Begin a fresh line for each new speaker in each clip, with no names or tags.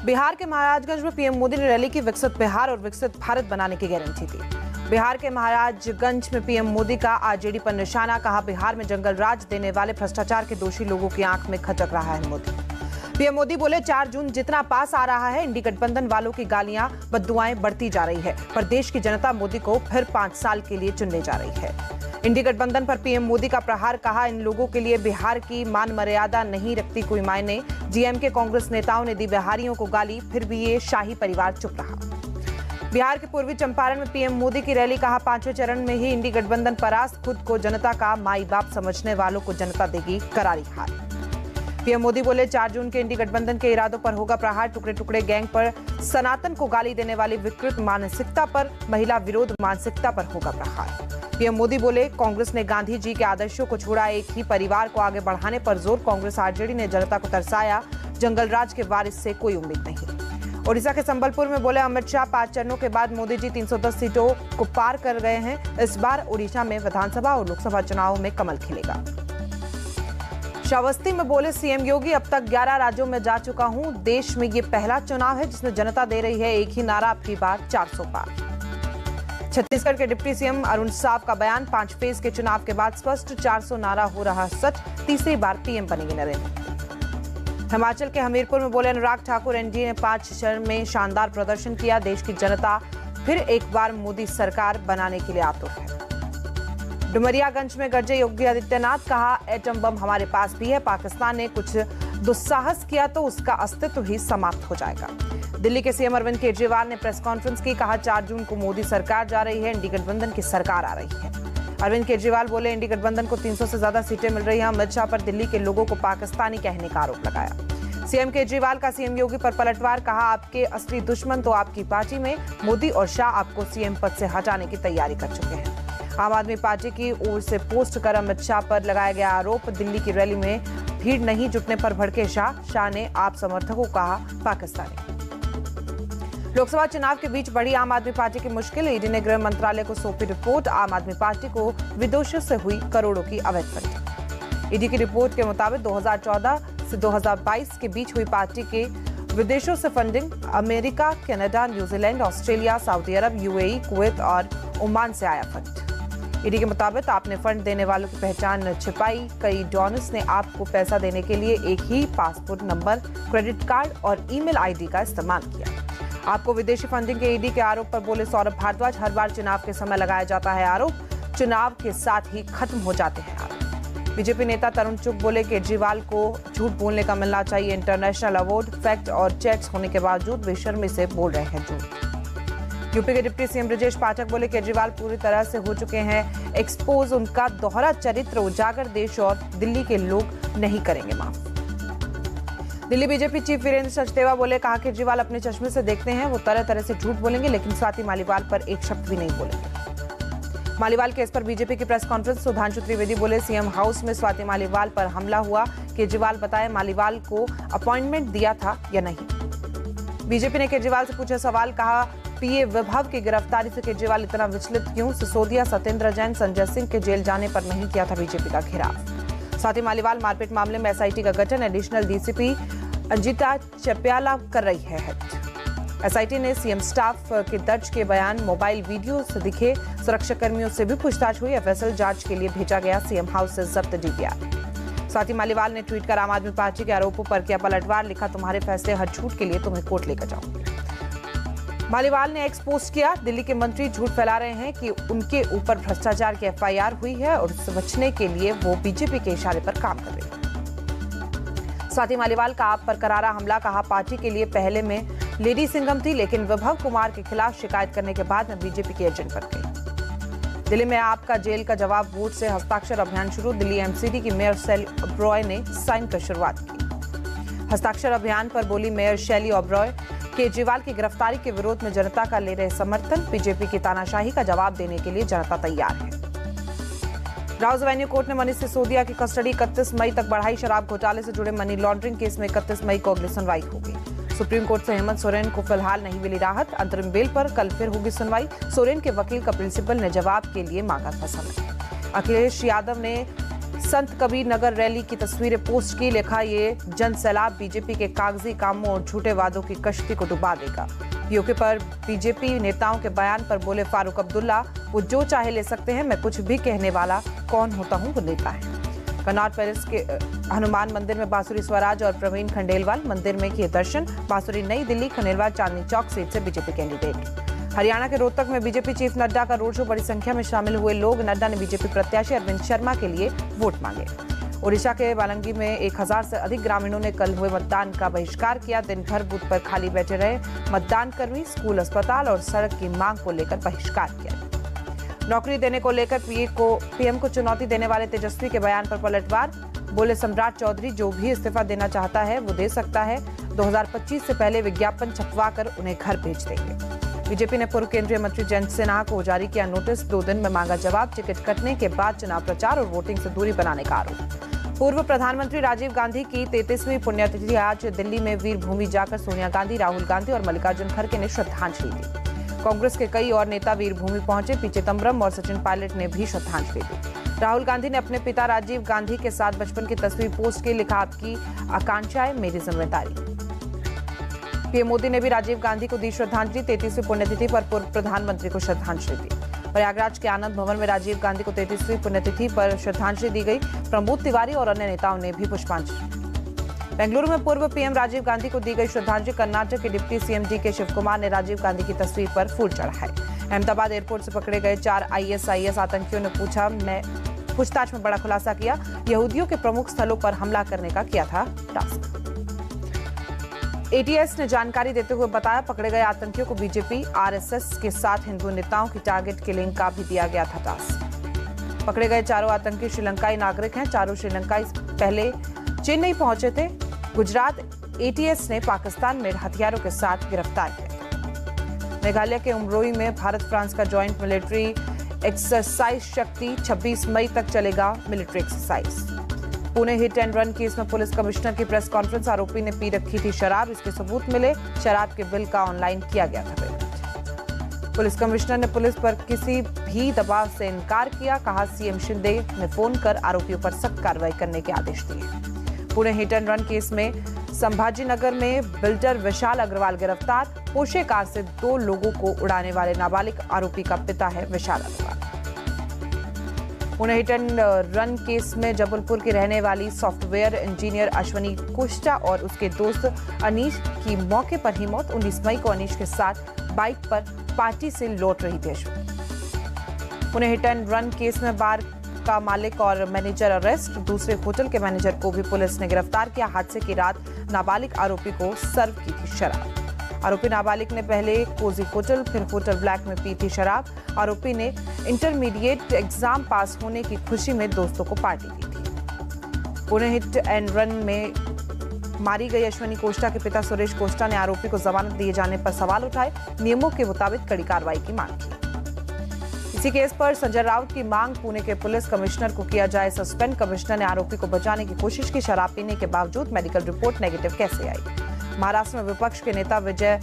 बिहार के महाराजगंज में पीएम मोदी ने रैली की विकसित बिहार और विकसित भारत बनाने की गारंटी दी। बिहार के महाराजगंज में पीएम मोदी का आरजेडी पर निशाना, कहा बिहार में जंगल राज देने वाले भ्रष्टाचार के दोषी लोगों की आंख में खटक रहा है मोदी। पीएम मोदी बोले 4 जून जितना पास आ रहा है, इंडी गठबंधन वालों की गालियां बद्दुआएं बढ़ती जा रही है, पर देश की जनता मोदी को फिर 5 साल के लिए चुनने जा रही है। इंडी गठबंधन पर पीएम मोदी का प्रहार, कहा इन लोगों के लिए बिहार की मान मर्यादा नहीं रखती कोई मायने। डीएमके कांग्रेस नेताओं ने दी बिहारियों को गाली, फिर भी ये शाही परिवार चुप रहा। बिहार के पूर्वी चंपारण में पीएम मोदी की रैली, कहा 5वें चरण में ही इंडी गठबंधन परास्त, खुद को जनता का माई बाप समझने वालों को जनता देगी करारी हार। पीएम मोदी बोले 4 जून के इंडी गठबंधन के इरादों पर होगा प्रहार, टुकड़े टुकड़े गैंग पर, सनातन को गाली देने वाली विकृत मानसिकता पर, महिला विरोध मानसिकता पर होगा प्रहार। पीएम मोदी बोले कांग्रेस ने गांधी जी के आदर्शों को छोड़ा, एक ही परिवार को आगे बढ़ाने पर जोर। कांग्रेस आरजेडी ने जनता को तरसाया, जंगल राज के वारिस से कोई उम्मीद नहीं। ओडिशा के संबलपुर में बोले अमित शाह 5 चरणों के बाद मोदी जी 310 सीटों को पार कर गए हैं। इस बार ओडिशा में विधानसभा और लोकसभा चुनावों में कमल खिलेगा। श्रावस्ती में बोले सीएम योगी, अब तक 11 राज्यों में जा चुका हूं, देश में ये पहला चुनाव है जिसमें जनता दे रही है एक ही नारा, अब की बार 400 पार। छत्तीसगढ़ के डिप्टी सीएम अरुण साव का बयान, 5 फेज के चुनाव के बाद स्पष्ट 400 नारा हो रहा सच, तीसरी बार पीएम बनेंगे नरेंद्र। हिमाचल के हमीरपुर में बोले अनुराग ठाकुर, एनडीए ने 5 चरण में शानदार प्रदर्शन किया, देश की जनता फिर एक बार मोदी सरकार बनाने के लिए आतुर है। डुमरियागंज में गरजे योगी आदित्यनाथ, कहा एटम बम हमारे पास भी है, पाकिस्तान ने कुछ दुस्साहस किया तो उसका अस्तित्व ही समाप्त हो जाएगा। दिल्ली के सीएम अरविंद केजरीवाल ने प्रेस कॉन्फ्रेंस की, कहा 4 जून को मोदी सरकार जा रही है, इंडी गठबंधन की सरकार आ रही है। अरविंद केजरीवाल बोले इंडी गठबंधन को 300 से ज्यादा सीटें मिल रही हैं। अमित शाह पर दिल्ली के लोगों को पाकिस्तानी कहने का आरोप लगाया। सीएम केजरीवाल का सीएम योगी पर पलटवार, कहा आपके असली दुश्मन तो आपकी पार्टी में, मोदी और शाह आपको सीएम पद से हटाने की तैयारी कर चुके हैं। आम आदमी पार्टी की ओर से पोस्ट कर अमित शाह पर लगाया गया आरोप, दिल्ली की रैली में भीड़ नहीं जुटने पर भड़के शाह ने आप समर्थकों को कहा पाकिस्तानी। लोकसभा चुनाव के बीच बढ़ी आम आदमी पार्टी की मुश्किल, ईडी ने गृह मंत्रालय को सौंपी रिपोर्ट, आम आदमी पार्टी को विदेशों से हुई करोड़ों की अवैध फंडिंग। ईडी की रिपोर्ट के मुताबिक 2014 से 2022 के बीच हुई पार्टी के विदेशों से funding, America, Canada, New Zealand, Australia, Saudi Arab, UAE, Kuwait और ओमान से आया फंड। ईडी के मुताबिक आपने फंड देने वालों की पहचान छिपाई, कई डोनर्स ने आपको पैसा देने के लिए एक ही पासपोर्ट नंबर, क्रेडिट कार्ड और ईमेल आईडी का इस्तेमाल किया। आपको विदेशी फंडिंग के ईडी के आरोप पर बोले सौरभ भारद्वाज, हर बार चुनाव के समय लगाया जाता है आरोप, चुनाव के साथ ही खत्म हो जाते हैं आरोप। बीजेपी नेता तरुण चुग बोले केजरीवाल को झूठ बोलने का मिलना चाहिए इंटरनेशनल अवार्ड, फैक्ट और चेक्स होने के बावजूद बेशर्मी से बोल रहे हैं झूठ। यूपी के डिप्टी सीएम ब्रजेश पाठक बोले केजरीवाल पूरी तरह से हो चुके हैं एक्सपोज, उनका दोहरा चरित्र उजागर देश और दिल्ली के लोग नहीं करेंगे माफ। दिल्ली बीजेपी चीफ वीरेंद्र सचदेवा बोले, कहा केजरीवाल अपने चश्मे से देखते हैं, वो तरह तरह से झूठ बोलेंगे लेकिन स्वाति मालीवाल पर एक शब्द भी नहीं बोलेंगे। मालीवाल केस पर बीजेपी की प्रेस कॉन्फ्रेंस, सुधांशु त्रिवेदी बोले सीएम हाउस में स्वाति मालीवाल पर हमला हुआ, केजरीवाल बताए मालीवाल को अपॉइंटमेंट दिया था या नहीं। बीजेपी ने केजरीवाल से पूछे सवाल, कहा पीए विभव की गिरफ्तारी से केजरीवाल इतना विचलित क्यों। सिसोदिया, सत्येंद्र जैन, संजय सिंह के जेल जाने पर नहीं किया था बीजेपी का घेराव। स्वाति मालीवाल मारपीट मामले में एसआईटी का गठन, एडिशनल डीसीपी अंजिता चप्याला कर रही है हेड। एसआईटी ने सीएम स्टाफ के दर्ज के बयान, मोबाइल वीडियो से दिखे सुरक्षाकर्मियों से भी पूछताछ हुई। एफएसएल जांच के लिए भेजा गया, सीएम हाउस से जब्त डीवीआर। स्वाति मालीवाल ने ट्वीट कर आम आदमी पार्टी के आरोपों पर किया पलटवार, लिखा तुम्हारे फैसले हर झूठ के लिए तुम्हें कोर्ट लेकर जाऊंगी। मालीवाल ने एक्सपोज किया, दिल्ली के मंत्री झूठ फैला रहे हैं कि उनके ऊपर भ्रष्टाचार की एफआईआर हुई है और उससे बचने के लिए वो बीजेपी के इशारे पर काम कर रहे हैं। स्वाति मालीवाल का आप पर करारा हमला, कहा पार्टी के लिए पहले में लेडी सिंघम थी लेकिन विभव कुमार के खिलाफ शिकायत करने के बाद मैं बीजेपी के एजेंट बन गई। दिल्ली में आपका जेल का जवाब वोट से हस्ताक्षर अभियान शुरू, दिल्ली एमसीडी की मेयर शैली ओबरॉय ने साइन कर शुरुआत की। हस्ताक्षर अभियान पर बोली मेयर शैली ओबरॉय, केजरीवाल की गिरफ्तारी के विरोध में जनता का ले रहे समर्थन, बीजेपी की तानाशाही का जवाब देने के लिए जनता तैयार है। राउज एवेन्यू कोर्ट ने मनीष सिसोदिया की कस्टडी 31 मई तक बढ़ाई, शराब घोटाले से जुड़े मनी लॉन्ड्रिंग केस में 31 मई को अगली सुनवाई होगी। सुप्रीम कोर्ट से हेमंत सोरेन को फिलहाल नहीं मिली राहत, अंतरिम बेल पर कल फिर होगी सुनवाई। सोरेन के वकील कपिल सिब्बल ने जवाब के लिए मांगा था समय। अखिलेश यादव ने संत कबीर नगर रैली की तस्वीरें पोस्ट की, लिखा ये जन सैलाब बीजेपी के कागजी कामों और झूठे वादों की कश्ती को डुबा देगा। पीओके पर बीजेपी नेताओं के बयान पर बोले फारूक अब्दुल्ला, वो जो चाहे ले सकते हैं, मैं कुछ भी कहने वाला कौन होता हूं, वो नेता है। कनॉट पैलेस के हनुमान मंदिर में बांसुरी स्वराज और प्रवीण खंडेलवाल मंदिर में किए दर्शन। बांसुरी नई दिल्ली, खंडेलवाल चांदनी चौक सीट से बीजेपी कैंडिडेट। हरियाणा के रोहतक में बीजेपी चीफ नड्डा का रोड शो, बड़ी संख्या में शामिल हुए लोग। नड्डा ने बीजेपी प्रत्याशी अरविंद शर्मा के लिए वोट मांगे। ओडिशा के बालंगी में 1000 से अधिक ग्रामीणों ने कल हुए मतदान का बहिष्कार किया। दिन भर बूथ पर खाली बैठे रहे मतदान कर्मी। स्कूल, अस्पताल और सड़क की मांग को लेकर बहिष्कार किया। नौकरी देने को लेकर पीएम को चुनौती देने वाले तेजस्वी के बयान पर पलटवार, बोले सम्राट चौधरी जो भी इस्तीफा देना चाहता है वो दे सकता है। 2025 से पहले विज्ञापन छपवाकर उन्हें घर भेज देंगे। बीजेपी ने पूर्व केंद्रीय मंत्री जयंत सिन्हा को जारी किया नोटिस, 2 दिन में मांगा जवाब। टिकट कटने के बाद चुनाव प्रचार और वोटिंग से दूरी बनाने का आरोप। पूर्व प्रधानमंत्री राजीव गांधी की 33वीं पुण्यतिथि आज दिल्ली में वीर भूमि जाकर सोनिया गांधी, राहुल गांधी और मल्लिकार्जुन खड़गे ने श्रद्धांजलि दी। कांग्रेस के कई और नेता वीर भूमि पहुंचे। पी चिदंबरम और सचिन पायलट ने भी श्रद्धांजलि दी। राहुल गांधी ने अपने पिता राजीव गांधी के साथ बचपन की तस्वीर पोस्ट की, लिखा आपकी आकांक्षाएं मेरी जिम्मेदारी। पीएम मोदी ने भी राजीव गांधी को दी श्रद्धांजलि। 33वीं पुण्यतिथि पर पूर्व प्रधानमंत्री को श्रद्धांजलि दी। प्रयागराज के आनंद भवन में राजीव गांधी को 33वीं पुण्यतिथि पर श्रद्धांजलि दी गई। प्रमोद तिवारी और अन्य नेताओं ने भी पुष्पांजलि। बेंगलुरु में पूर्व पीएम राजीव गांधी को दी गई श्रद्धांजलि। कर्नाटक के deputy CM DK Shivakumar ने राजीव गांधी की तस्वीर पर फूल चढ़ाए। अहमदाबाद एयरपोर्ट से पकड़े गए 4 आईएसआईएस आतंकियों ने पूछताछ में बड़ा खुलासा किया। यहूदियों के प्रमुख स्थलों पर हमला करने का किया था टास्क। एटीएस ने जानकारी देते हुए बताया, पकड़े गए आतंकियों को बीजेपी आरएसएस के साथ हिंदू नेताओं की टारगेट किलिंग का भी दिया गया था टास्क। पकड़े गए चारों आतंकी श्रीलंकाई नागरिक हैं। चारों श्रीलंकाई पहले चेन्नई पहुंचे थे। गुजरात एटीएस ने पाकिस्तान में हथियारों के साथ गिरफ्तार किया। मेघालय के उमरोई में भारत फ्रांस का जॉइंट मिलिट्री एक्सरसाइज शक्ति, 26 मई तक चलेगा military exercise. Pune hit and run case में पुलिस कमिश्नर की प्रेस कॉन्फ्रेंस, आरोपी ने पी रखी थी शराब, इसके सबूत मिले। शराब के बिल का ऑनलाइन किया गया था पेमेंट। पुलिस कमिश्नर ने पुलिस पर किसी भी दबाव से इनकार किया, कहा सीएम शिंदे ने फोन कर आरोपियों पर सख्त कार्रवाई करने के आदेश दिए। Pune hit and run case में संभाजीनगर में बिल्डर विशाल अग्रवाल गिरफ्तार। पोर्शे कार से 2 लोगों को उड़ाने वाले नाबालिग आरोपी का पिता है Vishal Agarwal. Pune hit and run case में जबलपुर की रहने वाली सॉफ्टवेयर इंजीनियर अश्वनी कुष्टा और उसके दोस्त अनीश की मौके पर ही मौत। 19 मई को अनीश के साथ बाइक पर पार्टी से लौट रही थी Ashwani. Pune hit and run case में बार का मालिक और मैनेजर अरेस्ट। दूसरे होटल के मैनेजर को भी पुलिस ने गिरफ्तार किया। हादसे की रात नाबालिग आरोपी को सर्व की थी शराब। आरोपी नाबालिग ने पहले कोजी होटल, फिर होटल ब्लैक में पी थी शराब। आरोपी ने इंटरमीडिएट एग्जाम पास होने की खुशी में दोस्तों को पार्टी दी थी। पुणे हिट एंड रन में मारी गई अश्वनी कोष्टा के पिता सुरेश कोष्टा ने आरोपी को जमानत दिए जाने पर सवाल उठाए। नियमों के मुताबिक कड़ी कार्रवाई की मांग की। इसी केस पर संजय राउत की मांग, पुणे के पुलिस कमिश्नर को किया जाए सस्पेंड। कमिश्नर ने आरोपी को बचाने की कोशिश की। शराब पीने के बावजूद मेडिकल रिपोर्ट नेगेटिव कैसे आई? महाराष्ट्र में विपक्ष के नेता विजय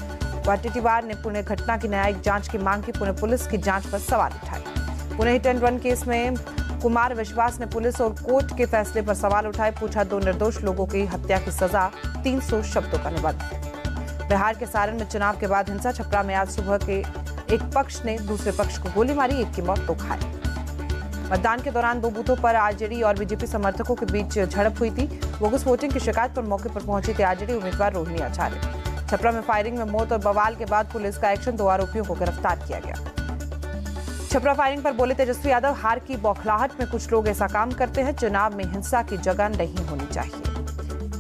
वडेट्टीवार ने पुणे घटना की न्यायिक जांच की मांग की। पुणे पुलिस की जांच पर सवाल उठाए। Pune hit and run case में कुमार विश्वास ने पुलिस और कोर्ट के फैसले पर सवाल उठाए। पूछा, 2 निर्दोष लोगों की हत्या की सजा 300 शब्दों का निबंध। बिहार के सारण में चुनाव के बाद हिंसा। छपरा में आज सुबह के एक पक्ष ने दूसरे पक्ष को गोली मारी, एक की मौत, 2 घायल। मतदान के दौरान 2 बूथों पर आरजेडी और बीजेपी समर्थकों के बीच झड़प हुई थी। बोगस वोटिंग की शिकायत पर मौके पर पहुंची थी आरजेडी उम्मीदवार रोहिणी आचार्य। छपरा में फायरिंग में मौत और बवाल के बाद पुलिस का एक्शन, 2 आरोपियों को गिरफ्तार किया गया। छपरा फायरिंग पर बोले तेजस्वी यादव, हार की बौखलाहट में कुछ लोग ऐसा काम करते हैं। चुनाव में हिंसा की जगह नहीं होनी चाहिए।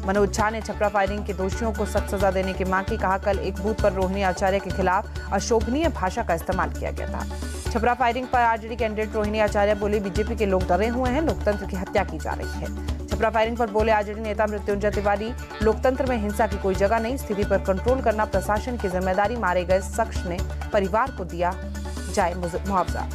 मनोज झा ने छपरा फायरिंग के दोषियों को सख्त सजा देने की मांग की। कहा, कल एक बूथ पर रोहिणी आचार्य के खिलाफ अशोभनीय भाषा का इस्तेमाल किया गया था। छपरा फायरिंग पर आरजेडी कैंडिडेट रोहिणी आचार्य बोली, बीजेपी के लोग डरे हुए हैं, लोकतंत्र की हत्या की जा रही है। छपरा फायरिंग पर बोले आरजेडी नेता मृत्युंजय तिवारी, लोकतंत्र में हिंसा की कोई जगह नहीं, स्थिति पर कंट्रोल करना प्रशासन की जिम्मेदारी। मारे गए शख्स ने परिवार को दिया जाए मुआवजा।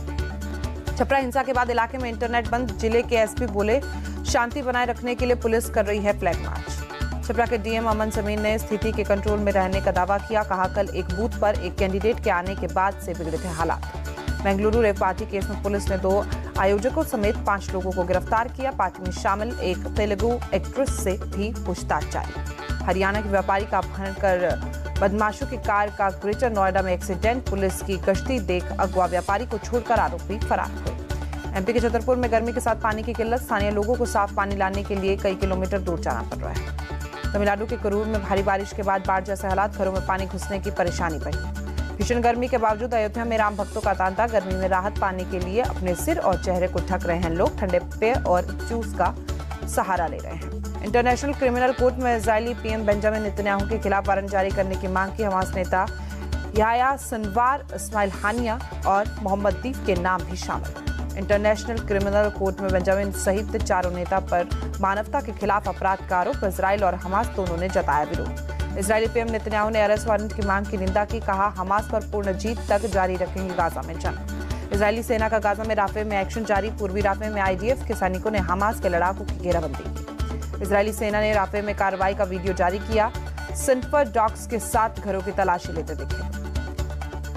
छपरा हिंसा के बाद इलाके में इंटरनेट बंद। जिले के एसपी बोले, शांति बनाए रखने के लिए पुलिस कर रही है फ्लैग मार्च। छपरा के डीएम अमन समीर ने स्थिति के कंट्रोल में रहने का दावा किया। कहा, कल एक बूथ पर एक कैंडिडेट के आने के बाद से बिगड़े थे हालात। बेंगलुरु रेप पार्टी केस में पुलिस ने 2 आयोजकों समेत 5 लोगों को गिरफ्तार किया। पार्टी में शामिल एक तेलुगु एक्ट्रेस से भी पूछताछ जारी। हरियाणा के व्यापारी का अपहरण कर बदमाशों की कार का ग्रेटर नोएडा में एक्सीडेंट। पुलिस की गश्ती देख अगवा व्यापारी को छोड़कर आरोपी फरार हुए। एमपी के छतरपुर में गर्मी के साथ पानी की किल्लत। स्थानीय लोगों को साफ पानी लाने के लिए कई किलोमीटर दूर जाना पड़ रहा है। तमिलनाडु के करूर में भारी बारिश के बाद बाढ़ जैसे हालात, घरों में पानी घुसने की परेशानी बढ़ी। भीषण गर्मी के बावजूद अयोध्या में राम भक्तों का तांता। गर्मी में राहत पाने के लिए अपने सिर और चेहरे को ढक रहे हैं लोग। ठंडे पेय और जूस का सहारा ले रहे हैं। इंटरनेशनल क्रिमिनल कोर्ट में इजरायली पीएम बेंजामिन नेतन्याहू के खिलाफ वारंट जारी करने की मांग की। हमास नेता याह्या सिनवार, इस्माइल हानिया और मोहम्मद दीफ के नाम भी शामिल। इंटरनेशनल क्रिमिनल कोर्ट में बेंजामिन सहित 4 नेता पर मानवता के खिलाफ अपराध का आरोप। इजराइल और हमास दोनों ने जताया विरोध। इजरायली पीएम नेतन्याहू ने अरेस्ट वारंट की मांग की निंदा की। कहा, हमास पर पूर्ण जीत तक जारी रखेंगे गाजा में जंग। इजरायली सेना का गाजा में राफे में एक्शन जारी। पूर्वी राफे में आईडीएफ के सैनिकों ने हमास के लड़ाकों की घेराबंदी की। इजरायली सेना ने राफे में कार्रवाई का वीडियो जारी किया। सिनफर डॉग्स के साथ घरों की तलाशी लेते दिखे।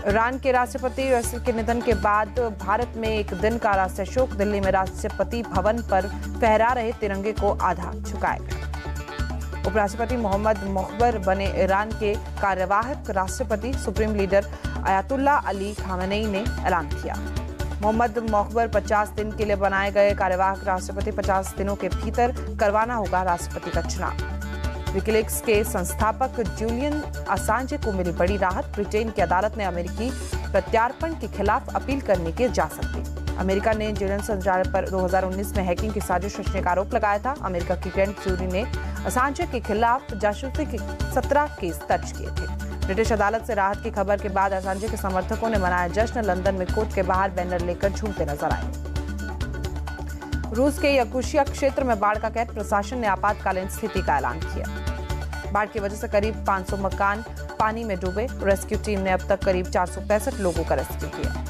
ईरान के राष्ट्रपति के निधन के बाद भारत में एक दिन का राष्ट्रीय शोक। दिल्ली में राष्ट्रपति भवन पर फहरा रहे तिरंगे को आधा झुकाया गया। उपराष्ट्रपति मोहम्मद मोख्बर बने ईरान के कार्यवाहक राष्ट्रपति। Supreme leader Ayatollah Ali Khamenei ने ऐलान किया। मोहम्मद मोख्बर 50 दिन के लिए बनाए गए कार्यवाहक राष्ट्रपति। 50 दिनों के भीतर करवाना होगा राष्ट्रपति का चुनाव। विकिलीक्स के संस्थापक जूलियन असांजे को मिली बड़ी राहत। ब्रिटेन की अदालत ने अमेरिकी प्रत्यार्पण के खिलाफ अपील करने की इजाजत दी। अमेरिका ने जूलियन असांजे पर 2019 में हैकिंग की साजिश रचने का आरोप लगाया था। अमेरिका की ग्रैंड जूरी ने असांजे के खिलाफ जासूसी के 17 केस दर्ज किए थे। ब्रिटिश अदालत से राहत की खबर के बाद असांजे के समर्थकों ने मनाया जश्न। लंदन में कोर्ट के बाहर बैनर लेकर झूमते नजर आए। रूस के यकुशिया क्षेत्र में बाढ़ का कहर। प्रशासन ने आपातकालीन स्थिति का ऐलान किया। बाढ़ की वजह से करीब 500 मकान पानी में डूबे। रेस्क्यू टीम ने अब तक करीब 465 लोगों का रेस्क्यू किया।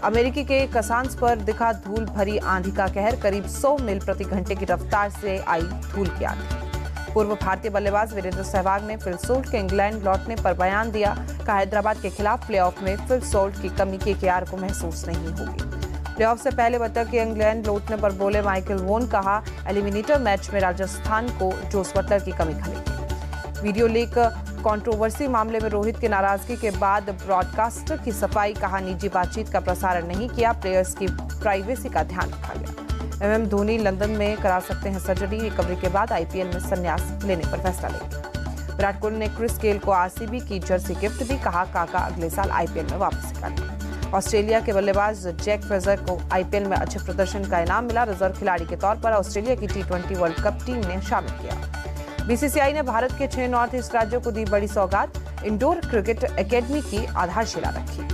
अमेरिकी के कसान्स पर दिखा धूल भरी आंधी का कहर। करीब 100 मील प्रति घंटे की रफ्तार से आई धूल की आंधी। पूर्व भारतीय बल्लेबाज वीरेंद्र सहवाग ने फिल सोल्ट के इंग्लैंड लौटने पर बयान दिया। कहा, हैदराबाद के खिलाफ प्लेऑफ में फिल सोल्ट की कमी केकेआर को महसूस नहीं होगी। प्लेऑफ से पहले बतलर के इंग्लैंड लौटने पर बोले माइकल वोन। कहा, एलिमिनेटर मैच में राजस्थान को जोस बटलर की कमी खलेगी। वीडियो लीक कंट्रोवर्सी मामले में रोहित की नाराजगी के बाद ब्रॉडकास्टर की सफाई। कहा, निजी बातचीत का प्रसारण नहीं किया। प्लेयर्स की प्राइवेसी का ध्यान रखा गया। एमएम धोनी लंदन में करा सकते हैं सर्जरी। रिकवरी के बाद आईपीएल में संन्यास लेने पर फैसला लेंगे। विराट कोहली ने क्रिस गेल को आरसीबी की जर्सी गिफ्ट दी। कहा, काका अगले साल आईपीएल में वापसी करेंगे। ऑस्ट्रेलिया के बल्लेबाज जैक फ्रेजर को आईपीएल में अच्छे प्रदर्शन का इनाम मिला। रिजर्व खिलाड़ी के तौर पर ऑस्ट्रेलिया की T20 वर्ल्ड कप टीम ने शामिल किया। बीसीसीआई ने भारत के 6 नॉर्थ ईस्ट राज्यों को दी बड़ी सौगात। इंडोर क्रिकेट एकेडमी की आधारशिला रखी।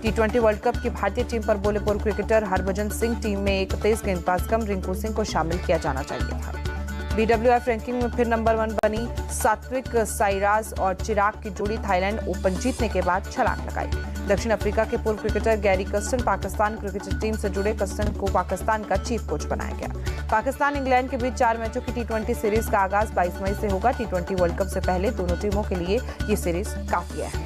T20 वर्ल्ड कप की भारतीय टीम पर बोले पूर्व क्रिकेटर हरभजन सिंह। टीम में एक तेज गेंदबाज कम रिंकू सिंह को शामिल किया जाना चाहिए था। BWF रैंकिंग में फिर नंबर 1 बनी सात्विक साईराज और चिराग की जोड़ी। थाईलैंड ओपन जीतने के बाद छलांग लगाई। दक्षिण अफ्रीका के पूर्व cricketer Gary Kirsten Pakistan cricket team से जुड़े। कर्स्टन को पाकिस्तान का चीफ कोच बनाया गया। पाकिस्तान इंग्लैंड के बीच 4 मैचों की T20 सीरीज का आगाज 22 मई से होगा। T20 वर्ल्ड कप से पहले दोनों टीमों के लिए ये सीरीज काफी अहम है।